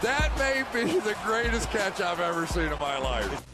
That may be the greatest catch I've ever seen in my life.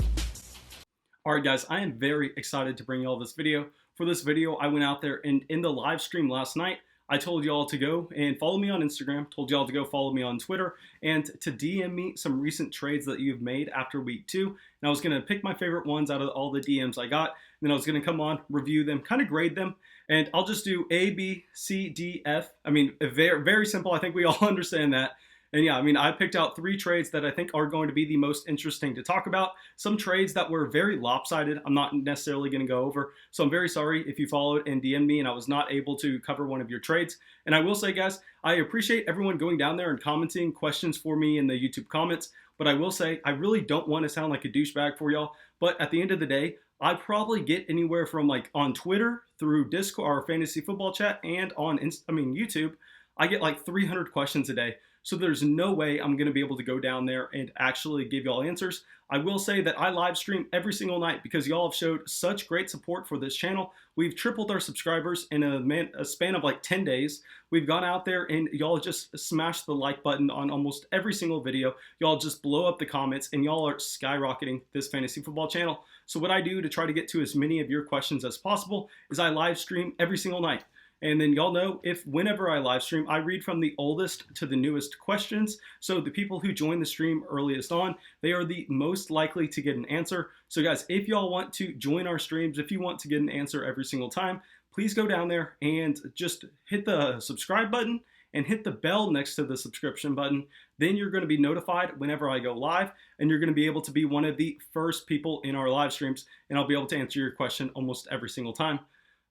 Alright guys, I am very excited to bring you all this video. For this video, I went out there and in the live stream last night, I told you all to go and follow me on Instagram, told you all to go follow me on Twitter, and to DM me some recent trades that you've made after week 2. And I was going to pick my favorite ones out of all the DMs I got, and then I was going to come on, review them, kind of grade them, and I'll just do A, B, C, D, F. I mean, very, very simple. I think we all understand that. And yeah, I mean, I picked out 3 trades that I think are going to be the most interesting to talk about. Some trades that were very lopsided, I'm not necessarily going to go over. So I'm very sorry if you followed and DM'd me and I was not able to cover one of your trades. And I will say, guys, I appreciate everyone going down there and commenting questions for me in the YouTube comments. But I will say, I really don't want to sound like a douchebag for y'all. But at the end of the day, I probably get anywhere from like on Twitter through Discord or fantasy football chat and on YouTube, I get like 300 questions a day. So there's no way I'm going to be able to go down there and actually give y'all answers. I will say that I live stream every single night because y'all have showed such great support for this channel. We've tripled our subscribers in a span of like 10 days. We've gone out there and y'all just smashed the like button on almost every single video. Y'all just blow up the comments and y'all are skyrocketing this fantasy football channel. So what I do to try to get to as many of your questions as possible is I live stream every single night. And then y'all know whenever I live stream, I read from the oldest to the newest questions. So the people who join the stream earliest on, they are the most likely to get an answer. So guys, if y'all want to join our streams, if you want to get an answer every single time, please go down there and just hit the subscribe button and hit the bell next to the subscription button. Then you're going to be notified whenever I go live, and you're going to be able to be one of the first people in our live streams, and I'll be able to answer your question almost every single time.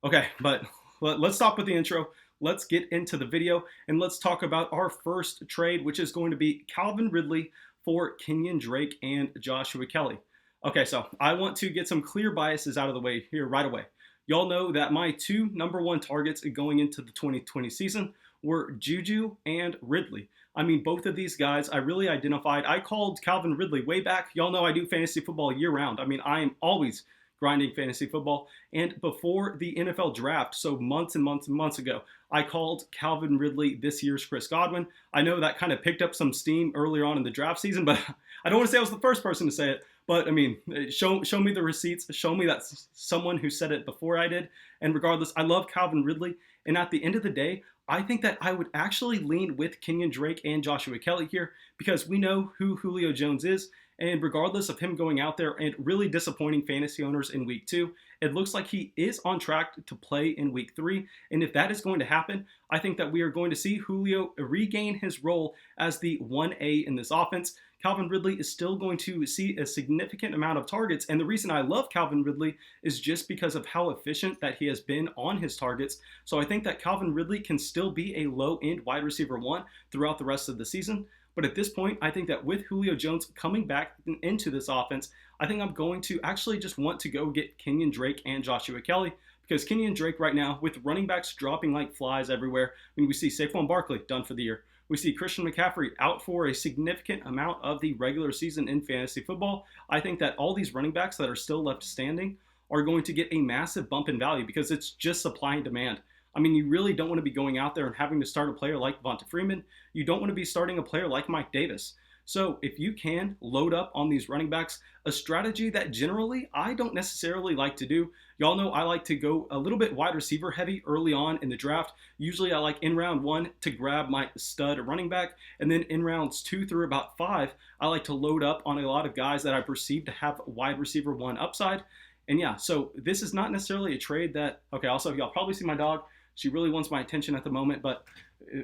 Okay, but let's stop with the intro. Let's get into the video and let's talk about our first trade, which is going to be Calvin Ridley for Kenyon Drake and Joshua Kelly. Okay, so I want to get some clear biases out of the way here right away. Y'all know that my 2 #1 targets going into the 2020 season were Juju and Ridley. I mean, both of these guys I really identified. I called Calvin Ridley way back. Y'all know I do fantasy football year round. I mean, I am always grinding fantasy football. And before the NFL draft, so months and months and months ago, I called Calvin Ridley this year's Chris Godwin. I know that kind of picked up some steam earlier on in the draft season, but I don't want to say I was the first person to say it. But I mean, show me the receipts. Show me that someone who said it before I did. And regardless, I love Calvin Ridley. And at the end of the day, I think that I would actually lean with Kenyon Drake and Joshua Kelly here because we know who Julio Jones is. And regardless of him going out there and really disappointing fantasy owners in week 2, it looks like he is on track to play in week 3. And if that is going to happen, I think that we are going to see Julio regain his role as the 1A in this offense. Calvin Ridley is still going to see a significant amount of targets. And the reason I love Calvin Ridley is just because of how efficient that he has been on his targets. So I think that Calvin Ridley can still be a low-end wide receiver 1 throughout the rest of the season. But at this point, I think that with Julio Jones coming back into this offense, I think I'm going to actually just want to go get Kenyon Drake and Joshua Kelly because Kenyon Drake right now, with running backs dropping like flies everywhere, I mean, we see Saquon Barkley done for the year. We see Christian McCaffrey out for a significant amount of the regular season in fantasy football. I think that all these running backs that are still left standing are going to get a massive bump in value because it's just supply and demand. I mean, you really don't want to be going out there and having to start a player like Devonta Freeman. You don't want to be starting a player like Mike Davis. So if you can load up on these running backs, a strategy that generally I don't necessarily like to do. Y'all know I like to go a little bit wide receiver heavy early on in the draft. Usually I like in round 1 to grab my stud running back. And then in rounds 2 through about 5, I like to load up on a lot of guys that I perceive to have wide receiver 1 upside. And yeah, so this is not necessarily a trade that, okay, also y'all probably see my dog. She really wants my attention at the moment, but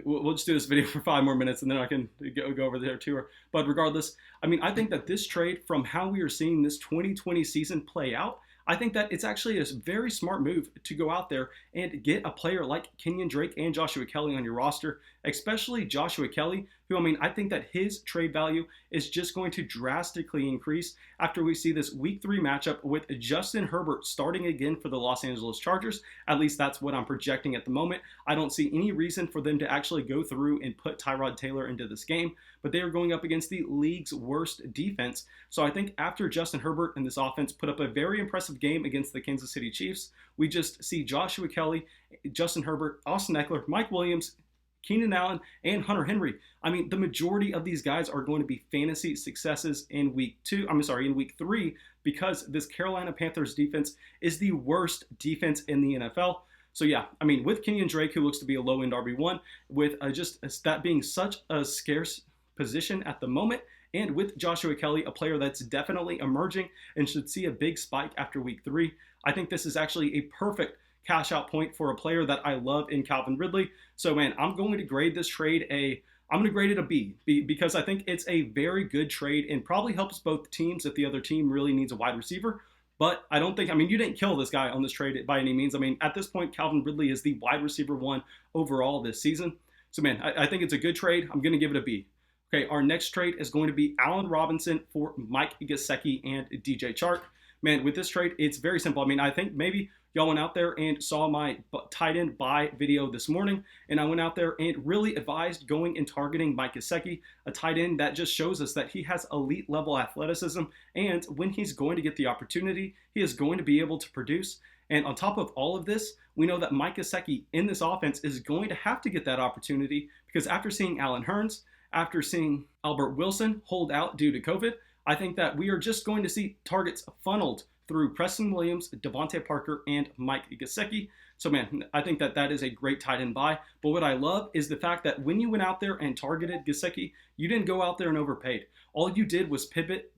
we'll just do this video for 5 more minutes and then I can go over there to her. But regardless, I mean, I think that this trade, from how we are seeing this 2020 season play out, I think that it's actually a very smart move to go out there and get a player like Kenyon Drake and Joshua Kelly on your roster, especially Joshua Kelly, who, I mean, I think that his trade value is just going to drastically increase after we see this week 3 matchup with Justin Herbert starting again for the Los Angeles Chargers. At least that's what I'm projecting at the moment. I don't see any reason for them to actually go through and put Tyrod Taylor into this game, but they are going up against the league's worst defense. So I think after Justin Herbert and this offense put up a very impressive game against the Kansas City Chiefs, we just see Joshua Kelly, Justin Herbert, Austin Eckler, Mike Williams, Keenan Allen, and Hunter Henry. I mean, the majority of these guys are going to be fantasy successes in week 3, because this Carolina Panthers defense is the worst defense in the NFL. So yeah, I mean, with Kenyon Drake, who looks to be a low-end RB1, with just that being such a scarce position at the moment, and with Joshua Kelly, a player that's definitely emerging and should see a big spike after week 3, I think this is actually a perfect cash out point for a player that I love in Calvin Ridley. So man, I'm going to grade this trade I'm going to grade it a B, because I think it's a very good trade and probably helps both teams if the other team really needs a wide receiver. But I don't think, I mean, you didn't kill this guy on this trade by any means. I mean, at this point, Calvin Ridley is the wide receiver 1 overall this season. So man, I think it's a good trade. I'm going to give it a B. Okay, our next trade is going to be Allen Robinson for Mike Gesicki and DJ Chark. Man, with this trade, it's very simple. I mean, I think maybe y'all went out there and saw my tight end buy video this morning, and I went out there and really advised going and targeting Mike Gesicki, a tight end that just shows us that he has elite level athleticism, and when he's going to get the opportunity, he is going to be able to produce. And on top of all of this, we know that Mike Gesicki in this offense is going to have to get that opportunity, because after seeing Allen Hurns, after seeing Albert Wilson hold out due to COVID, I think that we are just going to see targets funneled through Preston Williams, Devontae Parker, and Mike Gesicki. So man, I think that that is a great tight end buy. But what I love is the fact that when you went out there and targeted Gesicki, you didn't go out there and overpaid. All you did was pivot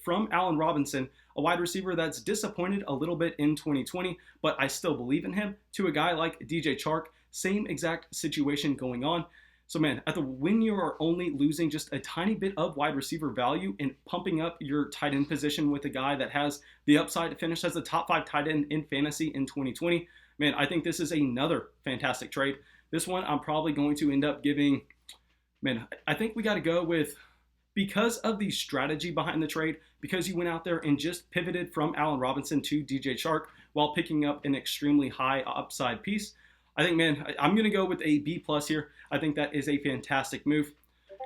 from Allen Robinson, a wide receiver that's disappointed a little bit in 2020, but I still believe in him, to a guy like DJ Chark, same exact situation going on. So man, when you are only losing just a tiny bit of wide receiver value and pumping up your tight end position with a guy that has the upside to finish as the top 5 tight end in fantasy in 2020, man, I think this is another fantastic trade. This one I'm probably going to end up giving, man, I think we got to go with, because of the strategy behind the trade, because you went out there and just pivoted from Allen Robinson to DJ Chark while picking up an extremely high upside piece, I think, man, I'm going to go with a B+ here. I think that is a fantastic move.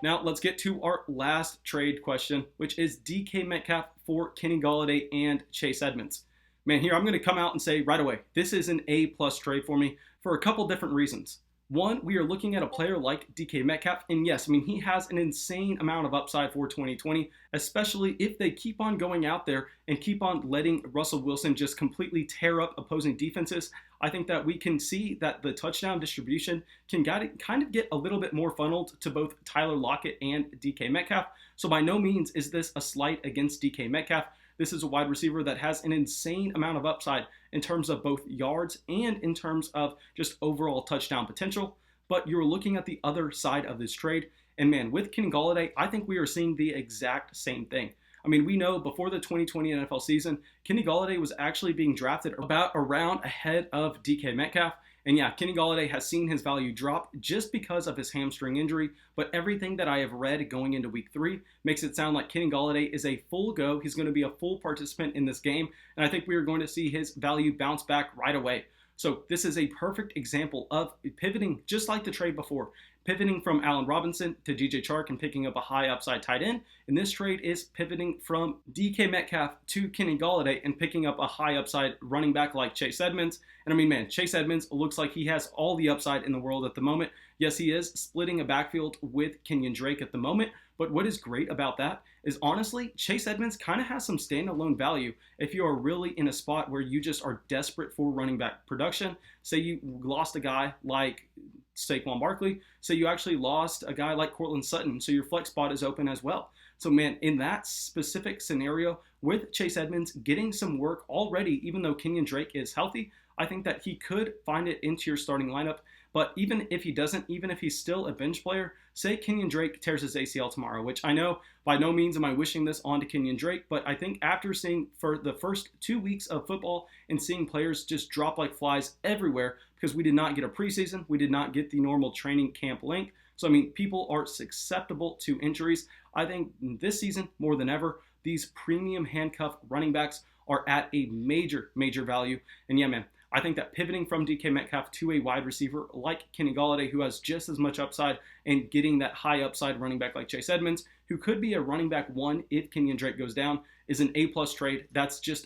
Now, let's get to our last trade question, which is DK Metcalf for Kenny Golladay and Chase Edmonds. Man, here I'm going to come out and say right away, this is an A+ trade for me for a couple different reasons. One, we are looking at a player like DK Metcalf, and yes, I mean, he has an insane amount of upside for 2020, especially if they keep on going out there and keep on letting Russell Wilson just completely tear up opposing defenses. I think that we can see that the touchdown distribution can kind of get a little bit more funneled to both Tyler Lockett and DK Metcalf. So by no means is this a slight against DK Metcalf. This is a wide receiver that has an insane amount of upside in terms of both yards and in terms of just overall touchdown potential. But you're looking at the other side of this trade, and man, with Kenny Golladay, I think we are seeing the exact same thing. I mean, we know before the 2020 NFL season, Kenny Golladay was actually being drafted about a round ahead of DK Metcalf. And yeah, Kenny Golladay has seen his value drop just because of his hamstring injury, but everything that I have read going into week 3 makes it sound like Kenny Golladay is a full go. He's going to be a full participant in this game, and I think we are going to see his value bounce back right away. So this is a perfect example of pivoting, just like the trade before, pivoting from Allen Robinson to DJ Chark and picking up a high upside tight end. And this trade is pivoting from DK Metcalf to Kenny Golladay and picking up a high upside running back like Chase Edmonds. And I mean, man, Chase Edmonds looks like he has all the upside in the world at the moment. Yes, he is splitting a backfield with Kenyon Drake at the moment. But what is great about that is, honestly, Chase Edmonds kind of has some standalone value if you are really in a spot where you just are desperate for running back production. Say you lost a guy like Saquon Barkley. Say you actually lost a guy like Courtland Sutton, so your flex spot is open as well. So man, in that specific scenario, with Chase Edmonds getting some work already, even though Kenyon Drake is healthy, I think that he could find it into your starting lineup. But even if he doesn't, even if he's still a bench player, say Kenyon Drake tears his ACL tomorrow, which I know by no means am I wishing this on to Kenyon Drake, but I think after seeing for the first 2 weeks of football and seeing players just drop like flies everywhere because we did not get a preseason, we did not get the normal training camp length. So, I mean, people are susceptible to injuries. I think this season, more than ever, these premium handcuff running backs are at a major, major value. And yeah, man, I think that pivoting from DK Metcalf to a wide receiver like Kenny Golladay, who has just as much upside, and getting that high upside running back like Chase Edmonds, who could be a running back 1 if Kenyon Drake goes down, is an A+ trade. That's just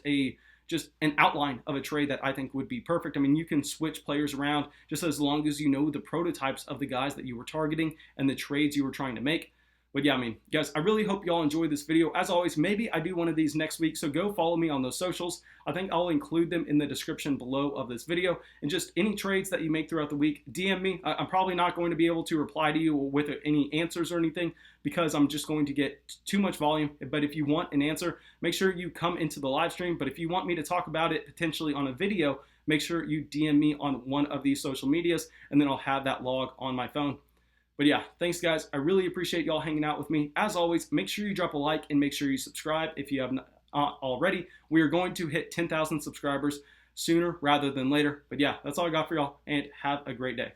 just an outline of a trade that I think would be perfect. I mean, you can switch players around just as long as you know the prototypes of the guys that you were targeting and the trades you were trying to make. But yeah, I mean, guys, I really hope you all enjoyed this video. As always, maybe I do one of these next week, so go follow me on those socials. I think I'll include them in the description below of this video. And just any trades that you make throughout the week, DM me. I'm probably not going to be able to reply to you with any answers or anything because I'm just going to get too much volume. But if you want an answer, make sure you come into the live stream. But if you want me to talk about it potentially on a video, make sure you DM me on one of these social medias, and then I'll have that log on my phone. But yeah, thanks guys. I really appreciate y'all hanging out with me. As always, make sure you drop a like and make sure you subscribe if you have not already. We are going to hit 10,000 subscribers sooner rather than later. But yeah, that's all I got for y'all, and have a great day.